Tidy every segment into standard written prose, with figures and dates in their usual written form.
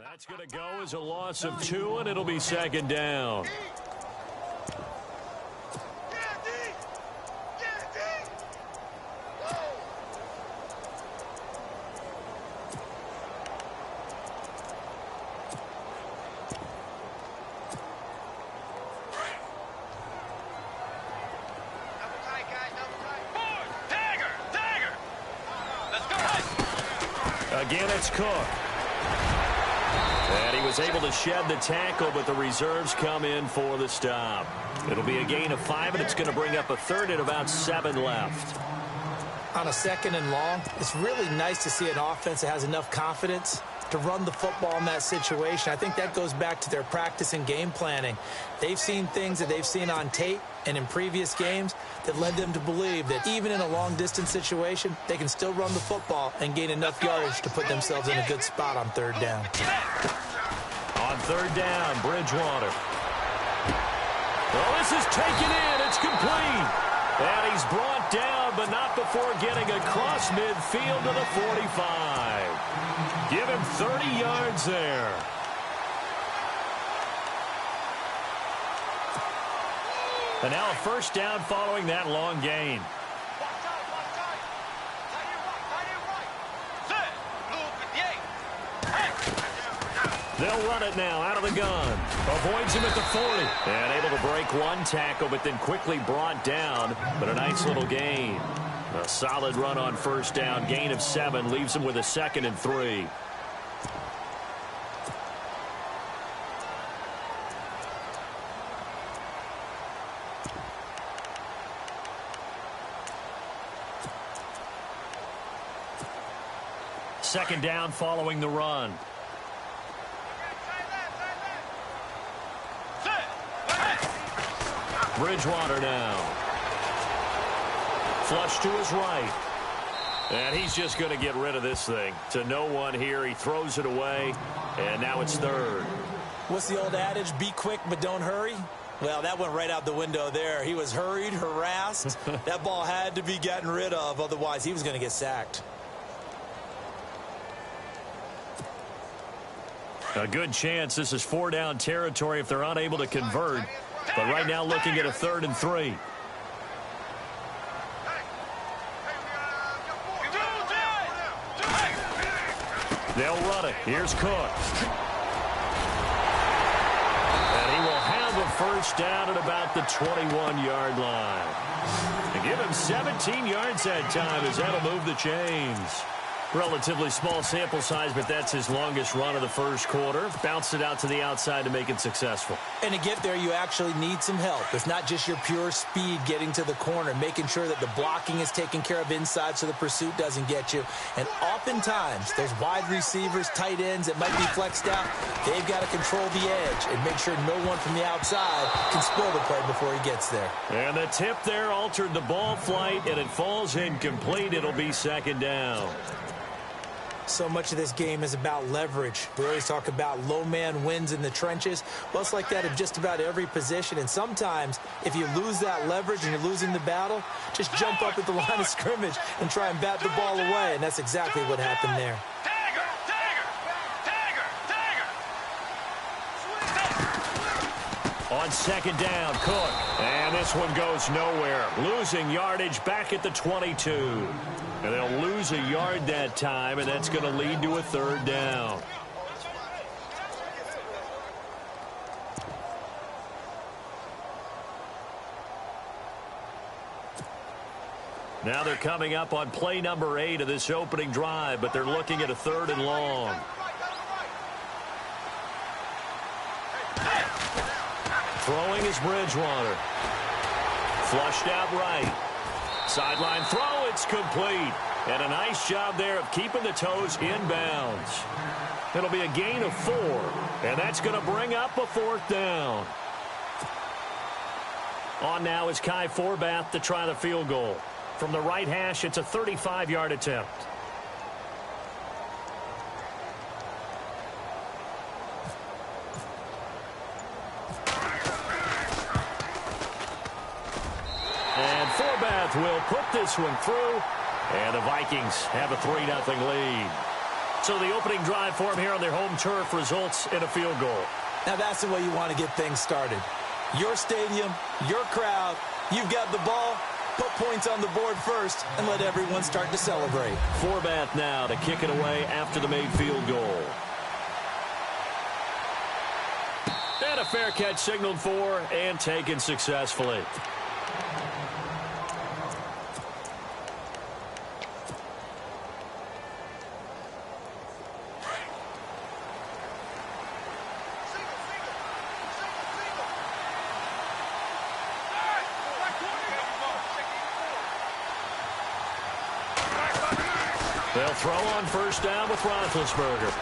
That's going to go as a loss of 2, and it'll be second down. Again, it's Cook. And he was able to shed the tackle, but the reserves come in for the stop. It'll be a gain of 5, and it's going to bring up a third and about 7 left. On a second and long, it's really nice to see an offense that has enough confidence to run the football in that situation. I think that goes back to their practice and game planning. They've seen things that they've seen on tape and in previous games that led them to believe that even in a long-distance situation, they can still run the football and gain enough yardage to put themselves in a good spot on third down. On third down, Bridgewater. Well, this is taken in. It's complete. And he's brought down, but not before getting across midfield to the 45. Give him 30 yards there. And now a first down following that long gain. They'll run it now out of the gun. Avoids him at the 40. And able to break one tackle, but then quickly brought down. But a nice little gain. A solid run on first down. Gain of 7 leaves him with a 2nd and 3. Second down following the run. Bridgewater now. Flush to his right. And he's just going to get rid of this thing. To no one here. He throws it away. And now it's third. What's the old adage? Be quick, but don't hurry. Well, that went right out the window there. He was hurried, harassed. That ball had to be gotten rid of. Otherwise, he was going to get sacked. A good chance this is 4-down territory if they're unable to convert. But right now looking at a 3rd and 3. They'll run it. Here's Cook. And he will have a first down at about the 21-yard line. And give him 17 yards that time as that'll move the chains. Relatively small sample size, but that's his longest run of the first quarter. Bounced it out to the outside to make it successful. And to get there, you actually need some help. It's not just your pure speed getting to the corner, making sure that the blocking is taken care of inside so the pursuit doesn't get you. And oftentimes, those wide receivers, tight ends that might be flexed out, they've got to control the edge and make sure no one from the outside can spoil the play before he gets there. And the tip there altered the ball flight, and it falls incomplete. It'll be second down. So much of this game is about leverage. We always talk about low man wins in the trenches. Well, it's like that in just about every position. And sometimes, if you lose that leverage and you're losing the battle, just jump up at the line of scrimmage and try and bat the ball away. And that's exactly what happened there. On second down, Cook. And this one goes nowhere. Losing yardage back at the 22. And they'll lose a yard that time, and that's going to lead to a 3rd down. Now they're coming up on play number 8 of this opening drive, but they're looking at a 3rd and long. Throwing is Bridgewater. Flushed out right. Sideline throw, it's complete. And a nice job there of keeping the toes inbounds. It'll be a gain of 4, and that's going to bring up a 4th down. On now is Kai Forbath to try the field goal. From the right hash, it's a 35-yard attempt. Forbath will put this one through, and the Vikings have a 3-0 lead. So the opening drive for them here on their home turf results in a field goal. Now that's the way you want to get things started. Your stadium, your crowd, you've got the ball, put points on the board first, and let everyone start to celebrate. Forbath now to kick it away after the made field goal. And a fair catch signaled for and taken successfully. They'll throw on first down with Roethlisberger.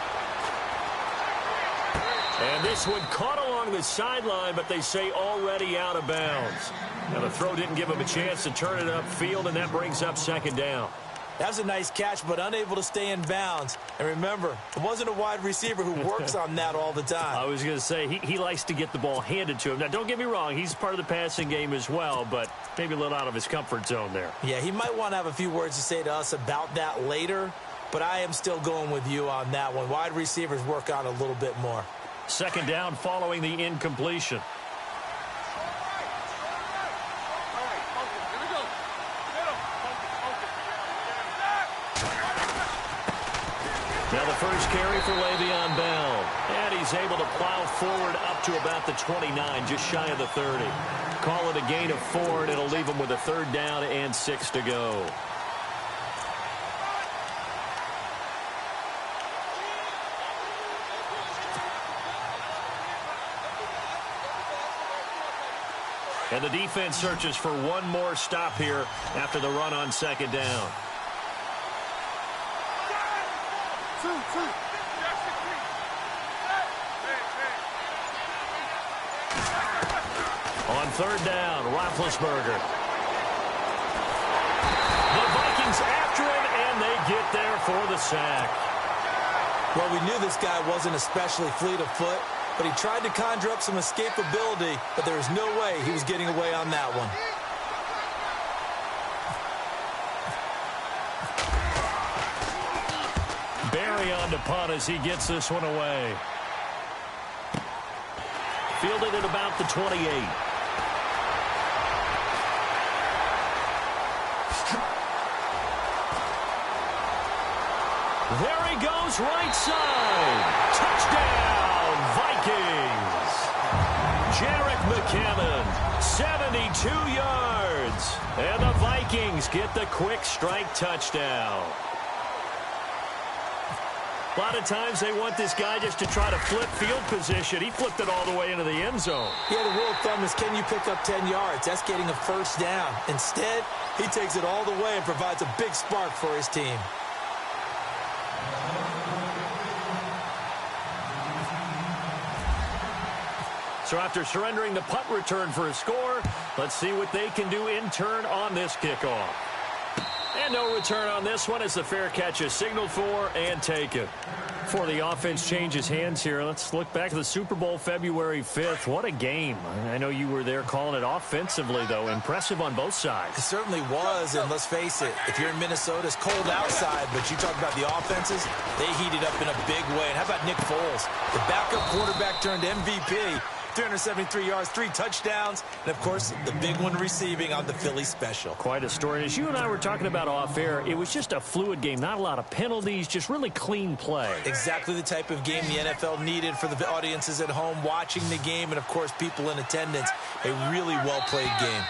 And this one caught along the sideline, but they say already out of bounds. Now the throw didn't give him a chance to turn it upfield, and that brings up second down. That was a nice catch, but unable to stay in bounds. And remember, it wasn't a wide receiver who works on that all the time. I was going to say, he likes to get the ball handed to him. Now, don't get me wrong, he's part of the passing game as well, but maybe a little out of his comfort zone there. Yeah, he might want to have a few words to say to us about that later, but I am still going with you on that one. Wide receivers work on a little bit more. Second down following the incompletion. Now the first carry for Le'Veon Bell. And he's able to plow forward up to about the 29, just shy of the 30. Call it a gain of 4, and it'll leave him with a third down and 6 to go. And the defense searches for one more stop here after the run on second down. On third down, Roethlisberger. The Vikings after him, and they get there for the sack. Well, we knew this guy wasn't especially fleet of foot, but he tried to conjure up some escapability, but there was no way he was getting away on that one. Barry on to punt as he gets this one away. Fielded at about the 28. There he goes, right side. Touchdown, Vikings. Jerick McKinnon, 72 yards. And the Vikings get the quick strike touchdown. A lot of times they want this guy just to try to flip field position. He flipped it all the way into the end zone. Yeah, the rule of thumb is, can you pick up 10 yards? That's getting a first down. Instead, he takes it all the way and provides a big spark for his team. So after surrendering the punt return for a score, let's see what they can do in turn on this kickoff. And no return on this one as the fair catch is signaled for and taken. Before the offense changes hands here, let's look back to the Super Bowl February 5th. What a game. I know you were there calling it offensively, though. Impressive on both sides. It certainly was, and let's face it, if you're in Minnesota, it's cold outside, but you talk about the offenses, they heated up in a big way. And how about Nick Foles, the backup quarterback turned MVP, 373 yards, 3 touchdowns, and, of course, the big one receiving on the Philly special. Quite a story. As you and I were talking about off air, it was just a fluid game. Not a lot of penalties, just really clean play. Exactly the type of game the NFL needed for the audiences at home watching the game and, of course, people in attendance. A really well-played game.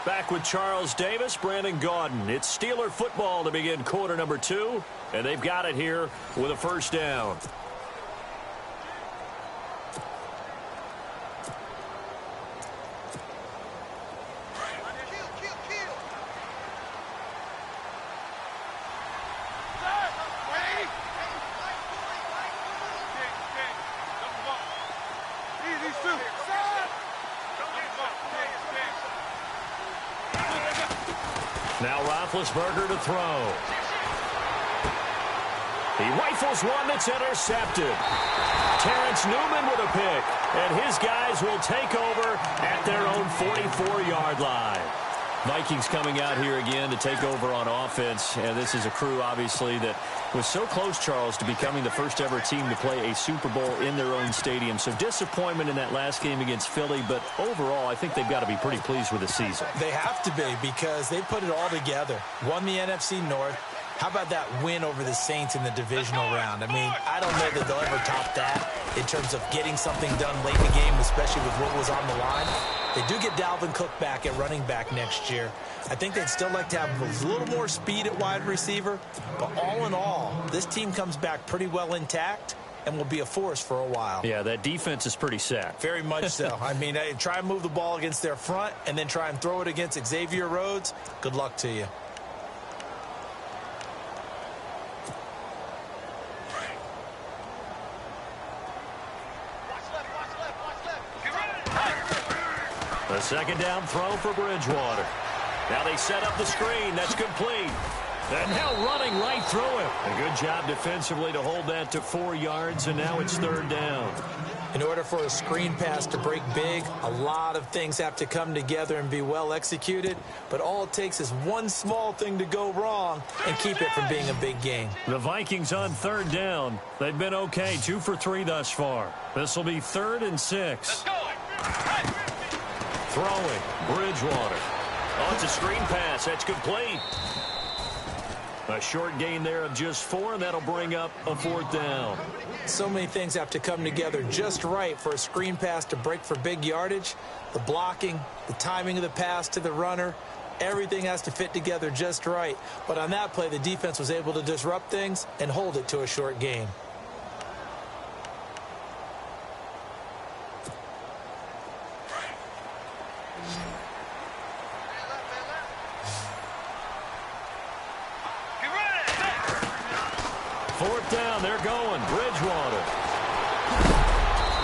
Back with Charles Davis, Brandon Gaudin. It's Steeler football to begin quarter number 2, and they've got it here with a first down. Now Roethlisberger to throw. He rifles one that's intercepted. Terrence Newman with a pick. And his guys will take over at their own 44-yard line. Vikings coming out here again to take over on offense. And this is a crew, obviously, that was so close, Charles, to becoming the first ever team to play a Super Bowl in their own stadium. So disappointment in that last game against Philly, but overall, I think they've got to be pretty pleased with the season. They have to be, because they put it all together. Won the NFC North. How about that win over the Saints in the divisional round? I mean, I don't know that they'll ever top that in terms of getting something done late in the game, especially with what was on the line. They do get Dalvin Cook back at running back next year. I think they'd still like to have a little more speed at wide receiver. But all in all, this team comes back pretty well intact and will be a force for a while. Yeah, that defense is pretty sacked. Very much so. I mean, try and move the ball against their front and then try and throw it against Xavier Rhodes. Good luck to you. The second down throw for Bridgewater. Now they set up the screen. That's complete. And now running right through him. A good job defensively to hold that to 4 yards, and now it's third down. In order for a screen pass to break big, a lot of things have to come together and be well executed. But all it takes is one small thing to go wrong and keep it from being a big game. The Vikings on third down. They've been okay, 2 for 3 thus far. This will be 3rd and 6. Throwing, Bridgewater. Oh, it's a screen pass. That's complete. A short gain there of just 4, and that'll bring up a 4th down. So many things have to come together just right for a screen pass to break for big yardage. The blocking, the timing of the pass to the runner, everything has to fit together just right. But on that play, the defense was able to disrupt things and hold it to a short gain. Fourth down, they're going. Bridgewater.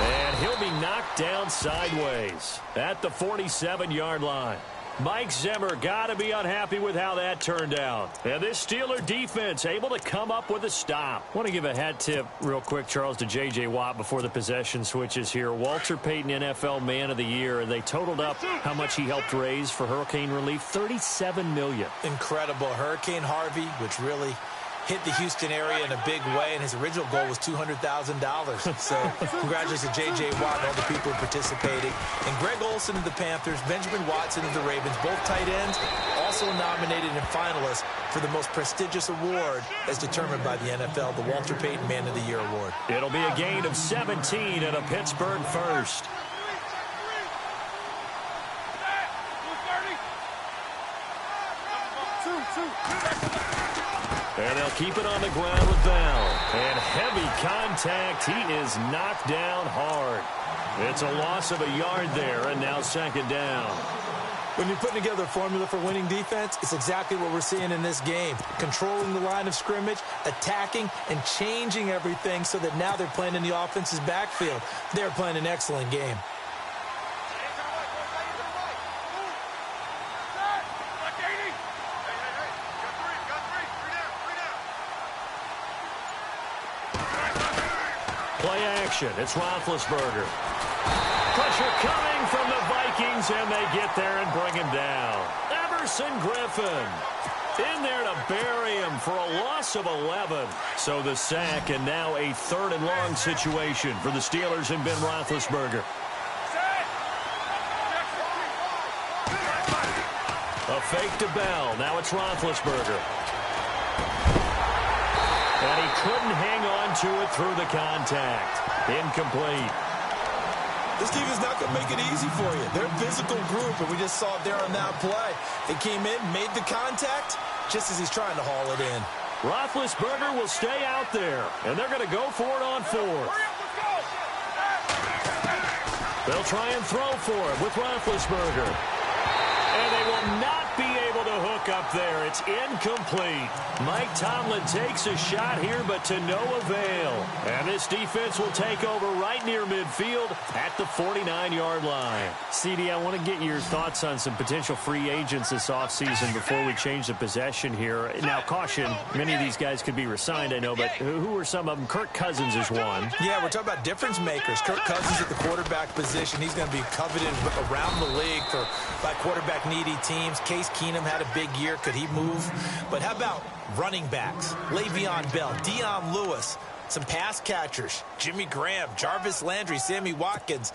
And he'll be knocked down sideways at the 47-yard line. Mike Zimmer got to be unhappy with how that turned out. And this Steeler defense able to come up with a stop. I want to give a hat tip real quick, Charles, to J.J. Watt before the possession switches here. Walter Payton, NFL Man of the Year, and they totaled up how much he helped raise for hurricane relief, $37 million. Incredible. Hurricane Harvey, which really hit the Houston area in a big way, and his original goal was $200,000. So congratulations to J.J. Watt and all the people who participated. And Greg Olsen of the Panthers, Benjamin Watson of the Ravens, both tight ends, also nominated and finalists for the most prestigious award as determined by the NFL, the Walter Payton Man of the Year Award. It'll be a gain of 17 and a Pittsburgh first. And they'll keep it on the ground with Bell. And heavy contact. He is knocked down hard. It's a loss of a yard there, and now second down. When you're putting together a formula for winning defense, it's exactly what we're seeing in this game. Controlling the line of scrimmage, attacking, and changing everything so that now they're playing in the offense's backfield. They're playing an excellent game. Play action. It's Roethlisberger. Pressure coming from the Vikings, and they get there and bring him down. Everson Griffin in there to bury him for a loss of 11. So the sack, and now a 3rd and long situation for the Steelers and Ben Roethlisberger. A fake to Bell. Now it's Roethlisberger. And he couldn't hang on to it through the contact. Incomplete. This team is not going to make it easy for you. They're a physical group, and we just saw it there on that play. They came in, made the contact, just as he's trying to haul it in. Roethlisberger will stay out there, and they're going to go for it on 4th. They'll try and throw for it with Roethlisberger. And they will not be able to hook up up there. It's incomplete. Mike Tomlin takes a shot here, but to no avail. And this defense will take over right near midfield at the 49-yard line. CD, I want to get your thoughts on some potential free agents this offseason before we change the possession here. Now, caution, many of these guys could be re-signed, I know, but who are some of them? Kirk Cousins is one. Yeah, we're talking about difference makers. Kirk Cousins at the quarterback position. He's going to be coveted around the league by quarterback-needy teams. Case Keenum had a big year. Could he move? But how about running backs? Le'Veon Bell, Dion Lewis, some pass catchers, Jimmy Graham, Jarvis Landry, Sammy Watkins.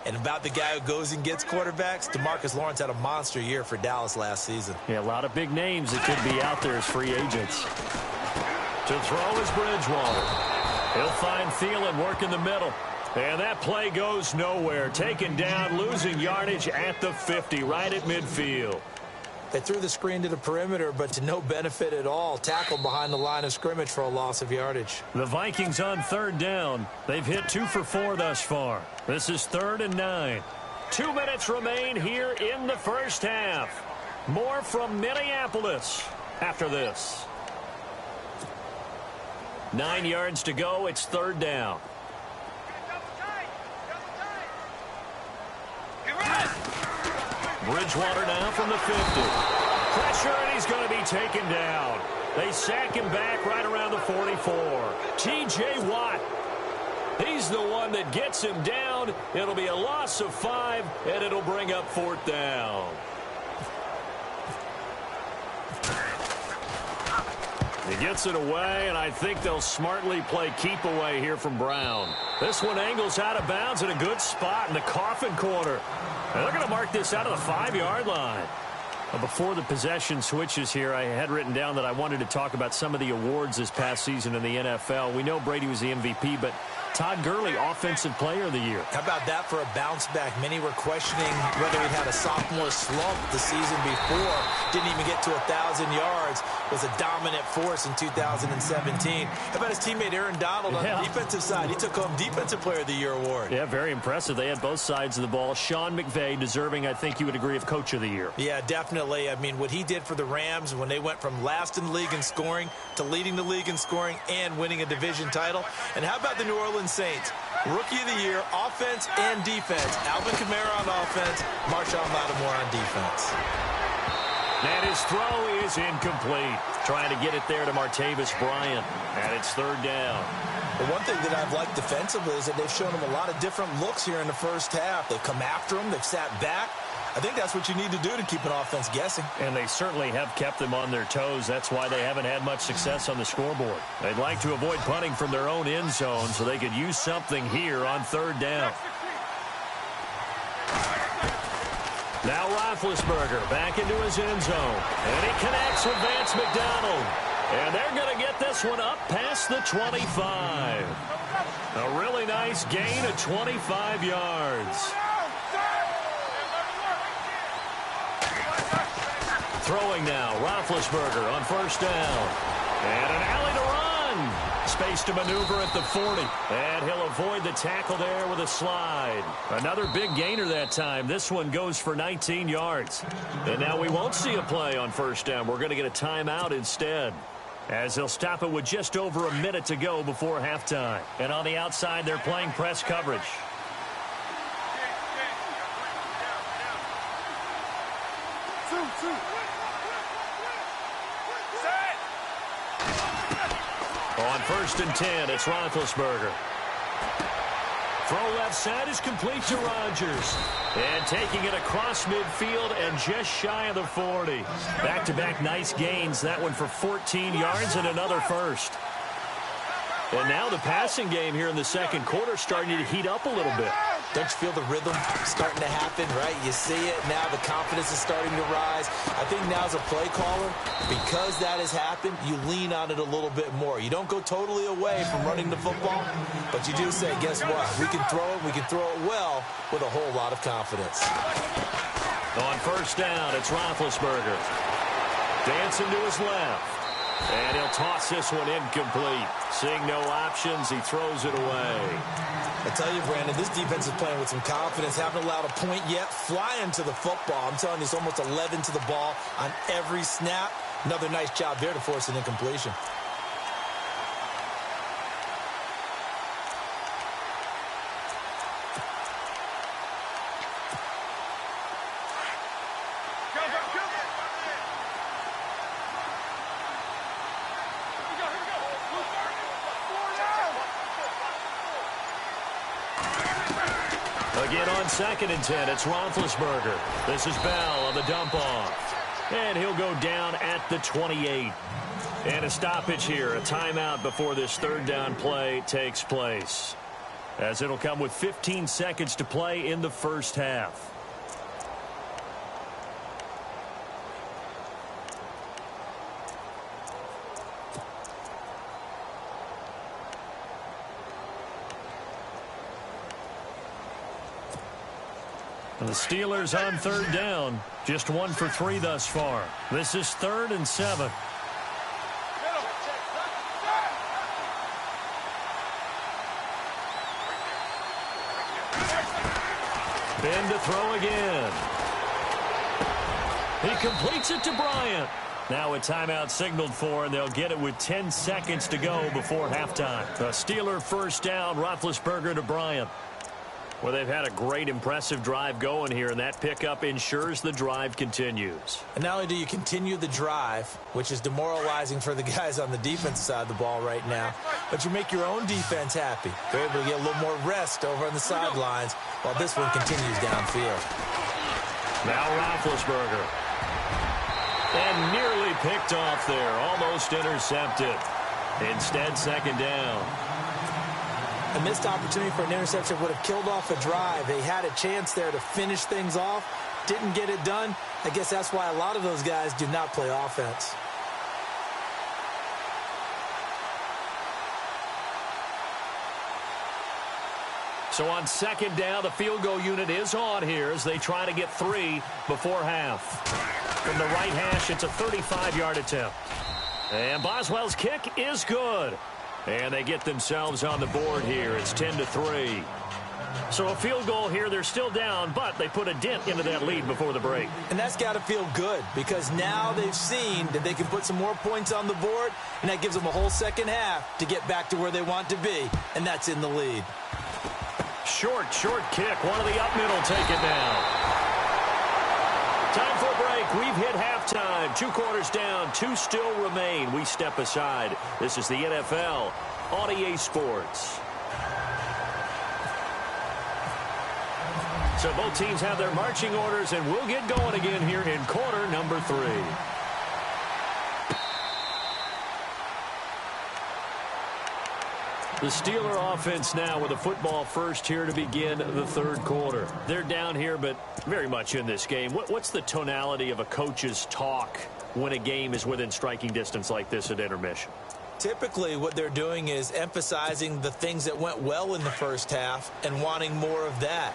And about the guy who goes and gets quarterbacks, DeMarcus Lawrence had a monster year for Dallas last season. Yeah, a lot of big names that could be out there as free agents. To throw is Bridgewater. He'll find Thielen working the middle. And that play goes nowhere. Taken down, losing yardage at the 50, right at midfield. They threw the screen to the perimeter, but to no benefit at all. Tackled behind the line of scrimmage for a loss of yardage. The Vikings on third down. They've hit 2 for 4 thus far. This is 3rd and 9. 2 minutes remain here in the first half. More from Minneapolis after this. 9 yards to go. It's 3rd down. Bridgewater now from the 50. Pressure, and he's going to be taken down. They sack him back right around the 44. T.J. Watt. He's the one that gets him down. It'll be a loss of 5, and it'll bring up 4th down. He gets it away, and I think they'll smartly play keep away here from Brown. This one angles out of bounds in a good spot in the coffin corner. And they're going to mark this out of the 5-yard line. Before the possession switches here, I had written down that I wanted to talk about some of the awards this past season in the NFL. We know Brady was the MVP, but Todd Gurley, Offensive Player of the Year. How about that for a bounce back? Many were questioning whether he'd had a sophomore slump the season before. Didn't even get to 1,000 yards. Was a dominant force in 2017. How about his teammate Aaron Donald on the defensive side? He took home Defensive Player of the Year award. Yeah, very impressive. They had both sides of the ball. Sean McVay deserving, I think you would agree, of Coach of the Year. Yeah, definitely. I mean, what he did for the Rams when they went from last in the league in scoring to leading the league in scoring and winning a division title. And how about the New Orleans Saints? Rookie of the Year, offense and defense. Alvin Kamara on offense, Marshawn Lattimore on defense. And his throw is incomplete. Trying to get it there to Martavis Bryant. And it's 3rd down. The one thing that I've liked defensively is that they've shown him a lot of different looks here in the first half. They've come after him. They've sat back. I think that's what you need to do to keep an offense guessing. And they certainly have kept them on their toes. That's why they haven't had much success on the scoreboard. They'd like to avoid punting from their own end zone so they could use something here on 3rd down. Now Roethlisberger back into his end zone. And he connects with Vance McDonald. And they're going to get this one up past the 25. A really nice gain of 25 yards. Throwing now, Roethlisberger on 1st down. And an alley to run. Space to maneuver at the 40. And he'll avoid the tackle there with a slide. Another big gainer that time. This one goes for 19 yards. And now we won't see a play on 1st down. We're going to get a timeout instead, as they'll stop it with just over a minute to go before halftime. And on the outside, they're playing press coverage. On 1st and 10, it's Roethlisberger. Throw left side is complete to Rodgers. And taking it across midfield and just shy of the 40. Back-to-back nice gains. That one for 14 yards and another first. And now the passing game here in the second quarter starting to heat up a little bit. Don't you feel the rhythm starting to happen, right? You see it now. The confidence is starting to rise. I think now as a play caller, because that has happened, you lean on it a little bit more. You don't go totally away from running the football, but you do say, guess what? We can throw it. We can throw it well with a whole lot of confidence. On 1st down, it's Roethlisberger. Dancing to his left. And he'll toss this one incomplete. Seeing no options, he throws it away. I tell you, Brandon, this defense is playing with some confidence. Haven't allowed a point yet. Flying to the football. I'm telling you, it's almost 11 to the ball on every snap. Another nice job there to force an incompletion. Again on 2nd and 10, it's Roethlisberger. This is Bell on the dump off. And he'll go down at the 28. And a stoppage here, a timeout before this 3rd down play takes place, as it'll come with 15 seconds to play in the first half. And the Steelers on 3rd down. Just 1 for 3 thus far. This is 3rd and 7. Ben to throw again. He completes it to Bryant. Now a timeout signaled for, and they'll get it with 10 seconds to go before halftime. A Steeler first down, Roethlisberger to Bryant. Well, they've had a great, impressive drive going here, and that pickup ensures the drive continues. And not only do you continue the drive, which is demoralizing for the guys on the defensive side of the ball right now, but you make your own defense happy. They're able to get a little more rest over on the sidelines while this one continues downfield. Now Roethlisberger. And nearly picked off there, almost intercepted. Instead, 2nd down. A missed opportunity for an interception would have killed off a drive. They had a chance there to finish things off. Didn't get it done. I guess that's why a lot of those guys do not play offense. So on 2nd down, the field goal unit is on here as they try to get 3 before half. From the right hash, it's a 35-yard attempt. And Boswell's kick is good. And they get themselves on the board here. It's 10-3. So a field goal here. They're still down, but they put a dent into that lead before the break. And that's got to feel good because now they've seen that they can put some more points on the board, and that gives them a whole second half to get back to where they want to be, and that's in the lead. Short kick. One of the up middle take it now. Time for a break. We've hit halftime. 2 quarters down. 2 still remain. We step aside. This is the NFL on EA Sports. So both teams have their marching orders, and we'll get going again here in quarter number 3. The Steeler offense now with a football first here to begin the 3rd quarter. They're down here, but very much in this game. What's the tonality of a coach's talk when a game is within striking distance like this at intermission? Typically, what they're doing is emphasizing the things that went well in the first half and wanting more of that.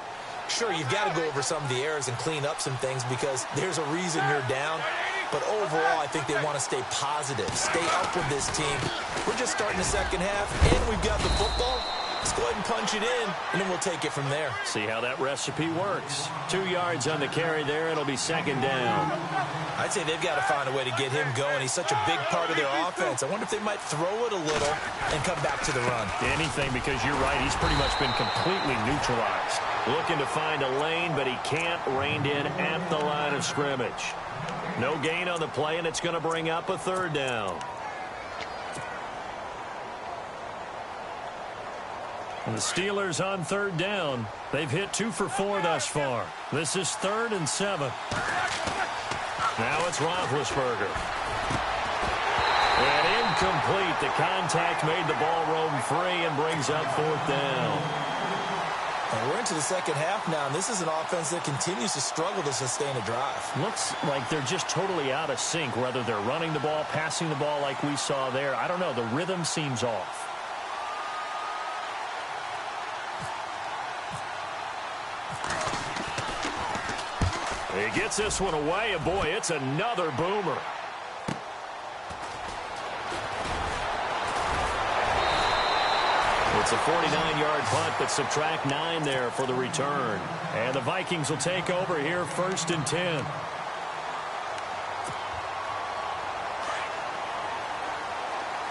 Sure, you've got to go over some of the errors and clean up some things because there's a reason you're down. But overall, I think they want to stay positive, stay up with this team. We're just starting the second half, and we've got the football. Let's go ahead and punch it in, and then we'll take it from there. See how that recipe works. 2 yards on the carry there. It'll be 2nd down. I'd say they've got to find a way to get him going. He's such a big part of their offense. I wonder if they might throw it a little and come back to the run. Anything, because you're right. He's pretty much been completely neutralized. Looking to find a lane, but he can't. Reined in at the line of scrimmage. No gain on the play, and it's going to bring up a 3rd down. And the Steelers on 3rd down. They've hit 2 for 4 thus far. This is 3rd and 7. Now it's Roethlisberger. And incomplete. The contact made the ball roam free and brings up 4th down. And we're into the second half now, and this is an offense that continues to struggle to sustain a drive. Looks like they're just totally out of sync, whether they're running the ball, passing the ball like we saw there. I don't know. The rhythm seems off. He gets this one away, and boy, it's another boomer. It's a 49-yard punt, but subtract 9 there for the return. And the Vikings will take over here, 1st and 10.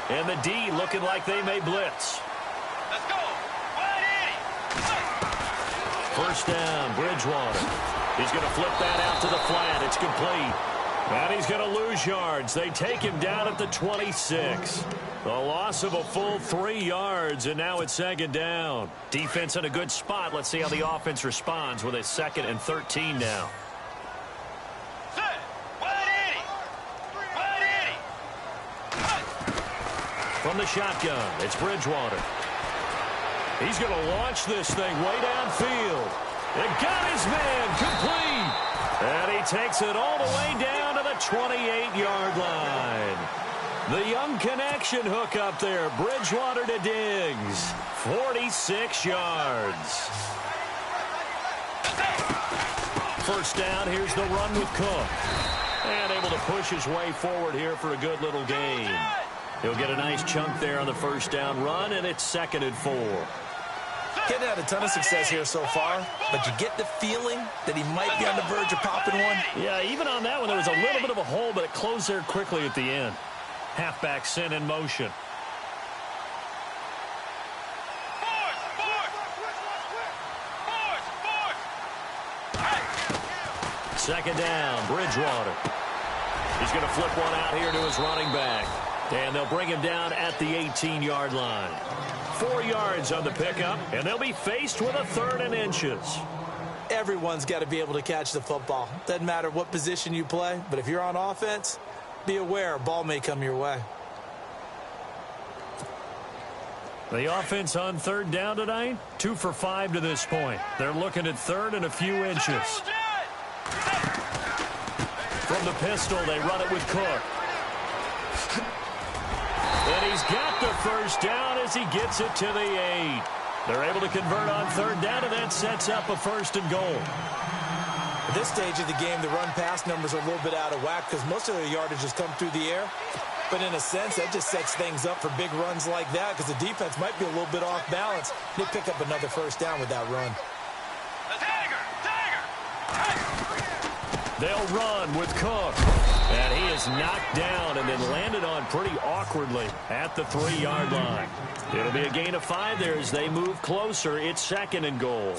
And the D looking like they may blitz. Let's go. 180. First down, Bridgewater. He's going to flip that out to the flat. It's complete. And he's going to lose yards. They take him down at the 26. A loss of a full 3 yards, and now it's 2nd down. Defense in a good spot. Let's see how the offense responds with a 2nd and 13 now. Set. 180. 180. From the shotgun, it's Bridgewater. He's going to launch this thing way downfield. It got his man complete. And he takes it all the way down to the 28-yard line. The young connection hook up there. Bridgewater to Diggs. 46 yards. First down, here's the run with Cook. And able to push his way forward here for a good little gain. He'll get a nice chunk there on the first down run, and it's 2nd and 4. Getting had a ton of success here so far, but you get the feeling that he might be on the verge of popping one. Yeah, even on that one, there was a little bit of a hole, but it closed there quickly at the end. Halfback sent in motion. Second down, Bridgewater. He's going to flip one out here to his running back. And they'll bring him down at the 18-yard line. 4 yards on the pickup, and they'll be faced with a 3rd and inches. Everyone's got to be able to catch the football. Doesn't matter what position you play, but if you're on offense, be aware a ball may come your way. The offense on 3rd down tonight, 2 for 5 to this point. They're looking at 3rd and a few inches. From the pistol, they run it with Cook. And he's got the first down as he gets it to the 8. They're able to convert on 3rd down, and that sets up a 1st and goal. At this stage of the game, the run-pass numbers are a little bit out of whack because most of their yardage has come through the air. But in a sense, that just sets things up for big runs like that because the defense might be a little bit off balance. They pick up another first down with that run. They'll run with Cook. And he is knocked down and then landed on pretty awkwardly at the 3-yard line. It'll be a gain of 5 there as they move closer. It's 2nd and goal.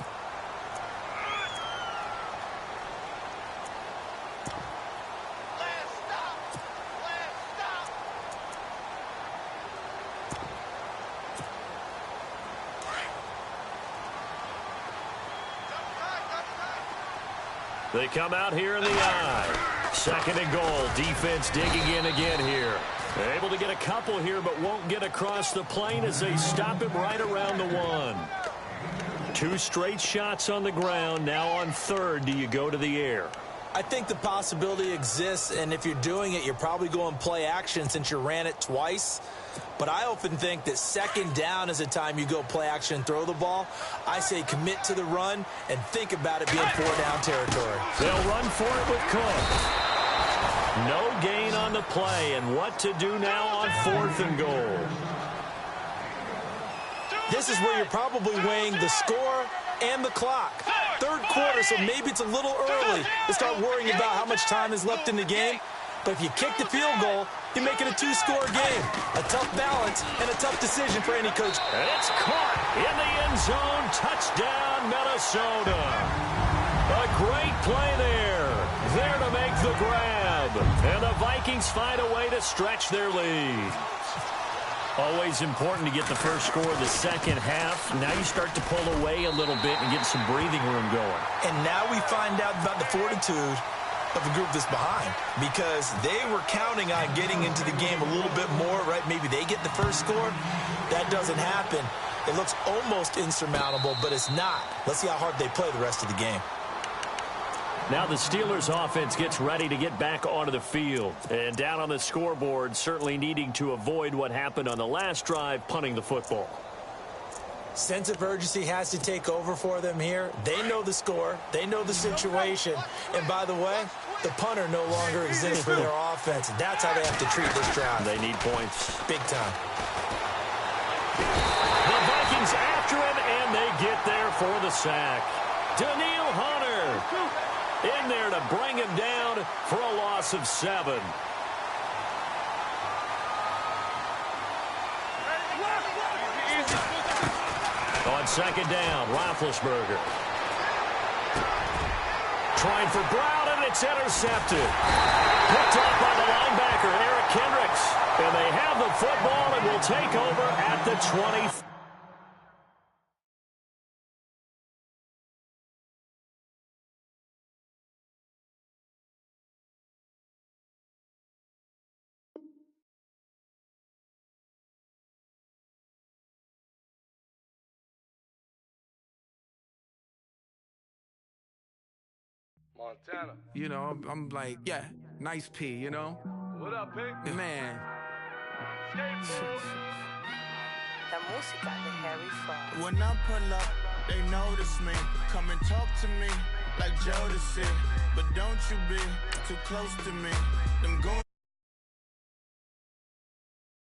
They come out here in the eye. 2nd and goal. Defense digging in again here. They're able to get a couple here, but won't get across the plane as they stop him right around the 1. 2 straight shots on the ground. Now on 3rd, do you go to the air? I think the possibility exists, and if you're doing it, you're probably going play action since you ran it twice. But I often think that 2nd down is a time you go play action and throw the ball. I say commit to the run and think about it being 4-down territory. They'll run for it with Cook. No gain on the play, and what to do now on 4th and goal. This is where you're probably weighing the score and the clock. 3rd quarter, so maybe it's a little early to start worrying about how much time is left in the game. But if you kick the field goal, you make it a 2-score game. A tough balance and a tough decision for any coach. And it's caught in the end zone. Touchdown, Minnesota. A great play there. There to make the grab. And the Vikings find a way to stretch their lead. Always important to get the first score of the second half. Now you start to pull away a little bit and get some breathing room going. And now we find out about the fortitude of the group that's behind, because they were counting on getting into the game a little bit more, right? Maybe they get the first score. That doesn't happen. It looks almost insurmountable, but it's not. Let's see how hard they play the rest of the game. Now the Steelers offense gets ready to get back onto the field. And down on the scoreboard, certainly needing to avoid what happened on the last drive, punting the football. Sense of urgency has to take over for them here. They know the score. They know the situation. And by the way, the punter no longer exists for their offense. That's how they have to treat this drive. They need points. Big time. The Vikings for the sack. Daniil Hunter in there to bring him down for a loss of 7. On second down, Roethlisberger. Trying for Brown, and it's intercepted. Picked off by the linebacker, Eric Kendricks. And they have the football and will take over at the 20. Montana. You know, I'm like, yeah, nice P, you know? What up, Pink? Man. La música de Harry Fraud. When I pull up, they notice me. Come and talk to me like Jodeci. But don't you be too close to me. Them goons